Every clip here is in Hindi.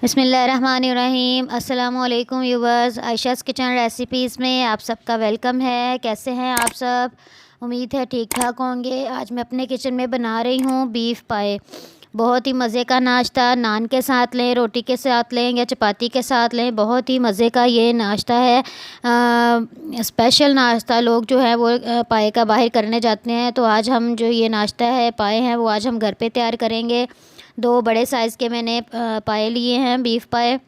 बिस्मिल्लाहिर्रहमानिर्रहीम। अस्सलामुअलैकुम व्यूवर्स, आयशाज़ किचन रेसिपीज़ में आप सबका वेलकम है। कैसे हैं आप सब? उम्मीद है ठीक ठाक होंगे। आज मैं अपने किचन में बना रही हूँ बीफ पाए। बहुत ही मज़े का नाश्ता, नान के साथ लें, रोटी के साथ लें या चपाती के साथ लें, बहुत ही मज़े का ये नाश्ता है। स्पेशल नाश्ता लोग जो है वो पाए का बाहर करने जाते हैं, तो आज हम जो ये नाश्ता है पाए हैं वो आज हम घर पे तैयार करेंगे। 2 बड़े साइज़ के मैंने पाए लिए हैं, बीफ पाए।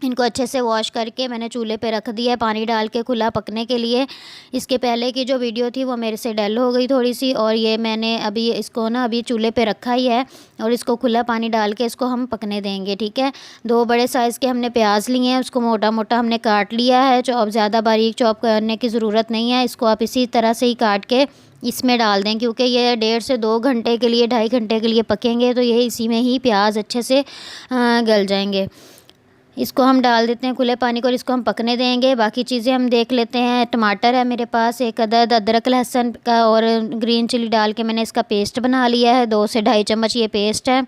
इनको अच्छे से वॉश करके मैंने चूल्हे पे रख दिया है पानी डाल के खुला पकने के लिए। इसके पहले की जो वीडियो थी वो मेरे से डल हो गई थोड़ी सी, और ये मैंने अभी इसको ना अभी चूल्हे पे रखा ही है और इसको खुला पानी डाल के इसको हम पकने देंगे, ठीक है। 2 बड़े साइज़ के हमने प्याज लिए हैं, उसको मोटा मोटा हमने काट लिया है। चॉप ज़्यादा बारीक चॉप करने की ज़रूरत नहीं है, इसको आप इसी तरह से ही काट के इसमें डाल दें, क्योंकि ये 1.5 से 2 घंटे के लिए, 2.5 घंटे के लिए पकेंगे, तो ये इसी में ही प्याज अच्छे से गल जाएंगे। इसको हम डाल देते हैं खुले पानी को और इसको हम पकने देंगे। बाकी चीज़ें हम देख लेते हैं। टमाटर है मेरे पास, 1 अदद अदरक लहसुन का और ग्रीन चिली डाल के मैंने इसका पेस्ट बना लिया है। 2 से 2.5 चम्मच ये पेस्ट है।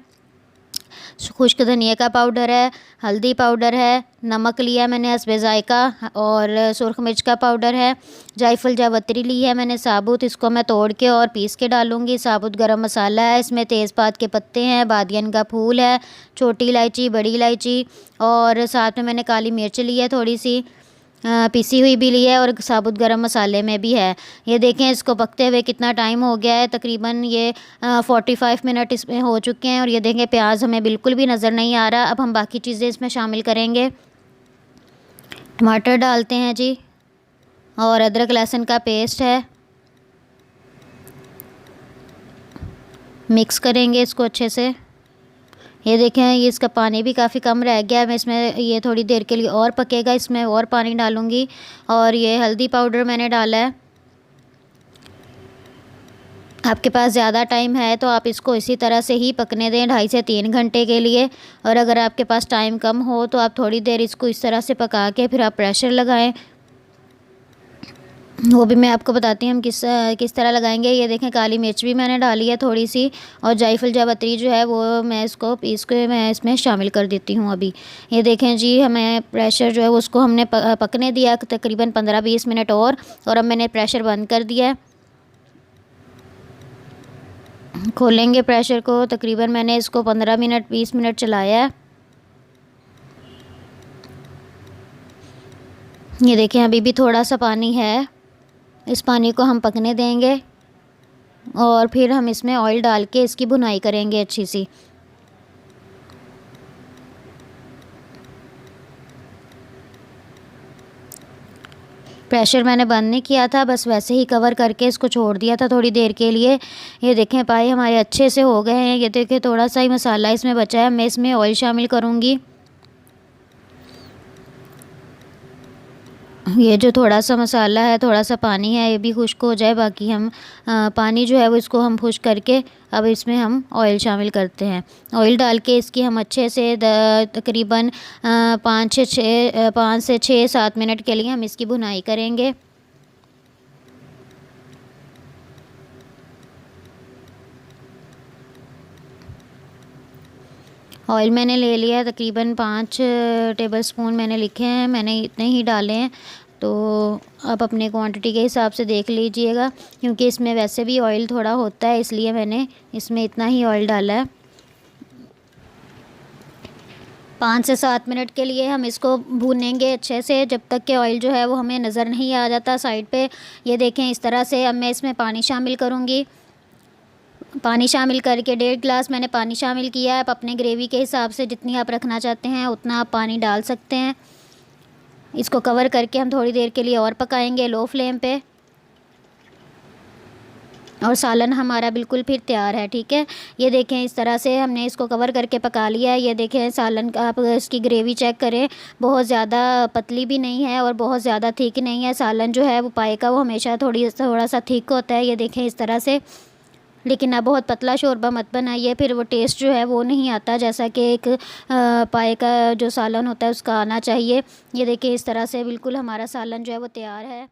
खुश्क धनिया का पाउडर है, हल्दी पाउडर है, नमक लिया मैंने हस्बे ज़ायका, और सुरख मिर्च का पाउडर है। जायफल जावित्री ली है मैंने साबुत, इसको मैं तोड़ के और पीस के डालूँगी। साबुत गरम मसाला है, इसमें तेज़पात के पत्ते हैं, बादियन का फूल है, छोटी इलायची, बड़ी इलायची, और साथ में मैंने काली मिर्च ली है थोड़ी सी, पिसी हुई भी ली है, और साबुत गरम मसाले में भी है। ये देखें इसको पकते हुए कितना टाइम हो गया है, तकरीबन ये 45 मिनट इसमें हो चुके हैं। और ये देखें प्याज हमें बिल्कुल भी नज़र नहीं आ रहा। अब हम बाकी चीज़ें इसमें शामिल करेंगे। टमाटर डालते हैं जी, और अदरक लहसुन का पेस्ट है। मिक्स करेंगे इसको अच्छे से। ये देखें ये इसका पानी भी काफ़ी कम रह गया है। मैं इसमें ये थोड़ी देर के लिए और पकेगा, इसमें और पानी डालूँगी। और ये हल्दी पाउडर मैंने डाला है। आपके पास ज़्यादा टाइम है तो आप इसको इसी तरह से ही पकने दें 2.5 से 3 घंटे के लिए। और अगर आपके पास टाइम कम हो तो आप थोड़ी देर इसको इस तरह से पका के फिर आप प्रेशर लगाएं। वो भी मैं आपको बताती हूँ हम किस तरह लगाएंगे। ये देखें काली मिर्च भी मैंने डाली है थोड़ी सी, और जायफल जावित्री जो है वो मैं इसको पीस के मैं इसमें शामिल कर देती हूँ अभी। ये देखें जी, हमें प्रेशर जो है उसको हमने पकने दिया तकरीबन 15-20 मिनट और अब मैंने प्रेशर बंद कर दिया है। खोलेंगे प्रेशर को। तकरीबन मैंने इसको 15-20 मिनट चलाया है। ये देखें अभी भी थोड़ा सा पानी है, इस पानी को हम पकने देंगे और फिर हम इसमें ऑयल डाल के इसकी भुनाई करेंगे अच्छी सी। प्रेशर मैंने बंद नहीं किया था, बस वैसे ही कवर करके इसको छोड़ दिया था थोड़ी देर के लिए। ये देखें पाए हमारे अच्छे से हो गए हैं। ये देखें थोड़ा सा ही मसाला इसमें बचा है, मैं इसमें ऑयल शामिल करूँगी। ये जो थोड़ा सा मसाला है, थोड़ा सा पानी है, ये भी खुश्क हो जाए। बाकी हम पानी जो है वो इसको हम खुश्क करके अब इसमें हम ऑयल शामिल करते हैं। ऑयल डाल के इसकी हम अच्छे से तकरीबन 5 से 6-7 मिनट के लिए हम इसकी भुनाई करेंगे। ऑयल मैंने ले लिया है, तकरीबन 5 टेबलस्पून मैंने लिखे हैं, मैंने इतने ही डाले हैं। तो आप अपने क्वांटिटी के हिसाब से देख लीजिएगा, क्योंकि इसमें वैसे भी ऑयल थोड़ा होता है, इसलिए मैंने इसमें इतना ही ऑयल डाला है। 5 से 7 मिनट के लिए हम इसको भूनेंगे अच्छे से, जब तक कि ऑयल जो है वो हमें नज़र नहीं आ जाता साइड पे। ये देखें इस तरह से। अब मैं इसमें पानी शामिल करूँगी। पानी शामिल करके 1.5 गिलास मैंने पानी शामिल किया है। आप अपने ग्रेवी के हिसाब से जितनी आप रखना चाहते हैं उतना आप पानी डाल सकते हैं। इसको कवर करके हम थोड़ी देर के लिए और पकाएंगे लो फ्लेम पे, और सालन हमारा बिल्कुल फिर तैयार है, ठीक है। ये देखें इस तरह से हमने इसको कवर करके पका लिया है। ये देखें सालन का आप इसकी ग्रेवी चेक करें, बहुत ज़्यादा पतली भी नहीं है और बहुत ज़्यादा थिक नहीं है। सालन जो है वो पाए का वो हमेशा थोड़ा सा थिक होता है। ये देखें इस तरह से। लेकिन अब बहुत पतला शोरबा मत बनाइए, फिर वो टेस्ट जो है वो नहीं आता जैसा कि एक पाए का जो सालन होता है उसका आना चाहिए। ये देखिए इस तरह से बिल्कुल हमारा सालन जो है वो तैयार है।